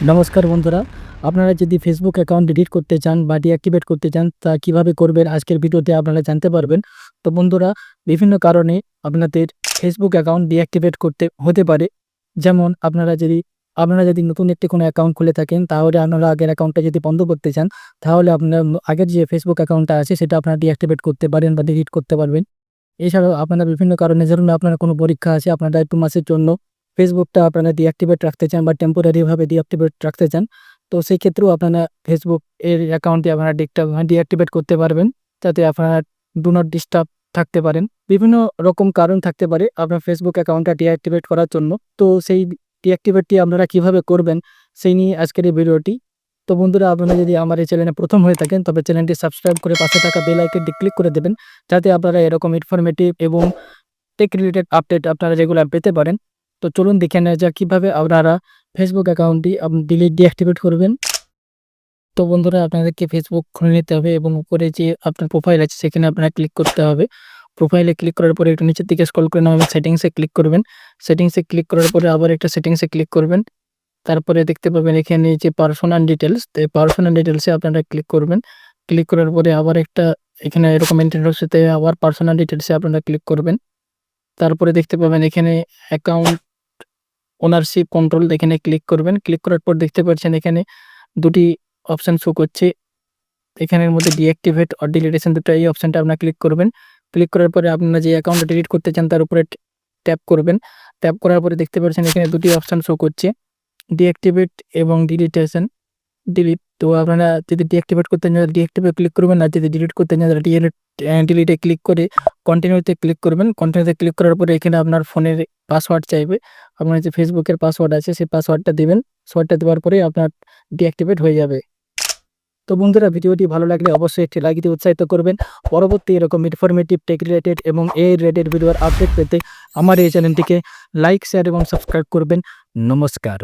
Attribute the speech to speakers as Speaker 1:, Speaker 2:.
Speaker 1: নমস্কার বন্ধুরা, আপনারা যদি ফেসবুক অ্যাকাউন্ট ডিলিট করতে চান বা ডিঅ্যাক্টিভেট করতে চান তা কিভাবে করবেন আজকের ভিডিওতে আপনারা জানতে পারবেন। তো বন্ধুরা, বিভিন্ন কারণে আপনাদের ফেসবুক অ্যাকাউন্ট ডিঅ্যাক্টিভেট করতে হতে পারে। যেমন আপনারা যদি নতুন একটি কোনো অ্যাকাউন্ট খুলে থাকেন, তাহলে আপনারা আগের অ্যাকাউন্টটা যদি বন্ধ করতে চান, তাহলে আপনার আগের যে ফেসবুক অ্যাকাউন্টটা আছে সেটা আপনারা ডিঅ্যাক্টিভেট করতে পারেন বা ডিলিট করতে পারবেন। এছাড়াও আপনারা বিভিন্ন কারণে, ধরুন আপনার কোনো পরীক্ষা আছে, আপনারা 2 মাসের জন্য ফেসবুকটা আপনারা ডিঅ্যাক্টিভেট রাখতে চান বা টেম্পোরারি ভাবে ডিঅ্যাক্টিভেট রাখতে চান। তো সেই ক্ষেত্রেও আপনারা ফেসবুক এর অ্যাকাউন্টটি আপনারা ডিঅ্যাক্টিভেট করতে পারবেন, যাতে আপনারা ডু নট ডিস্টার্ব থাকতে পারেন। বিভিন্ন রকম কারণ থাকতে পারে আপনার ফেসবুক অ্যাকাউন্টটা ডিঅ্যাক্টিভেট করার জন্য। তো সেই ডিঅ্যাক্টিভেটটি আপনারা কিভাবে করবেন সেই নিয়ে আজকের এই ভিডিওটি। তো বন্ধুরা, আপনারা যদি আমার এই চ্যানেলে প্রথম হয়ে থাকেন, তবে চ্যানেলটি সাবস্ক্রাইব করে পাশে থাকা বেল আইকনটি ক্লিক করে দেবেন, যাতে আপনারা এরকম ইনফরমেটিভ এবং টেক রিলেটেড আপডেট আপনারা রেগুলার পেতে পারেন। তো চলুন দেখে নেওয়া যাক কিভাবে আপনারা ফেসবুক অ্যাকাউন্টটি ডিঅ্যাক্টিভেট করবেন। তো বন্ধুরা, আপনাদেরকে ফেসবুক খুলে নিতে হবে এবং উপরে যে আপনার প্রোফাইল আছে সেখানে আপনারা ক্লিক করতে হবে। প্রোফাইলে ক্লিক করার পরে একটু নিচের দিকে স্ক্রল করে নামাবেন, সেটিংসে ক্লিক করবেন। সেটিংসে ক্লিক করার পরে আবার একটা সেটিংসে ক্লিক করবেন। তারপরে দেখতে পাবেন এখানে যে পার্সোনাল ডিটেইলস, তো এই পার্সোনাল ডিটেইলসে আপনারা ক্লিক করবেন। ক্লিক করার পরে আবার একটা এখানে এরকম ইন্টারফেসে আবার পার্সোনাল ডিটেইলসে আপনারা ক্লিক করবেন। তারপরে দেখতে পাবেন এখানে অ্যাকাউন্ট ওনারশিপ কন্ট্রোল, এখানে ক্লিক করবেন। ক্লিক করার পর দেখতে পাচ্ছেন এখানে 2 টি অপশন শো করছে। এখানের মধ্যে ডিঅ্যাক্টিভেট অর ডিলিটেশন, দুটো এই অপশনটা আপনারা ক্লিক করবেন। ক্লিক করার পরে আপনারা যে অ্যাকাউন্টটা ডিলিট করতে চান তার উপরে ট্যাপ করবেন। ট্যাপ করার পরে দেখতে পাচ্ছেন এখানে 2 টি অপশন শো করছে, ডিঅ্যাক্টিভেট এবং ডিলিট। তো আপনারা যদি ডিঅ্যাক্টিভেট করতে চান ডিঅ্যাক্টিভেট ক্লিক করবেন, আর যদি ডিলিট করতে চান ডিলিটে ক্লিক করে কন্টিনিউতে ক্লিক করবেন। কন্টিনিউতে ক্লিক করার পরে এখানে আপনার ফোনের পাসওয়ার্ড চাইবে। আপনার যে ফেসবুকের পাসওয়ার্ড আছে সেই পাসওয়ার্ডটা দিবেন। পাসওয়ার্ডটা দেওয়ার পরে আপনার ডিঅ্যাক্টিভেট হয়ে যাবে। তো বন্ধুরা, ভিডিওটি ভালো লাগলে অবশ্যই একটি লাইক দিয়ে উৎসাহিত করবেন। পরবর্তী এরকম ইনফরমেটিভ টেক রিলেটেড এবং এআই রিলেটেড ভিডিওর আপডেট পেতে আমার এই চ্যানেলটিকে লাইক, শেয়ার এবং সাবস্ক্রাইব করবেন। নমস্কার।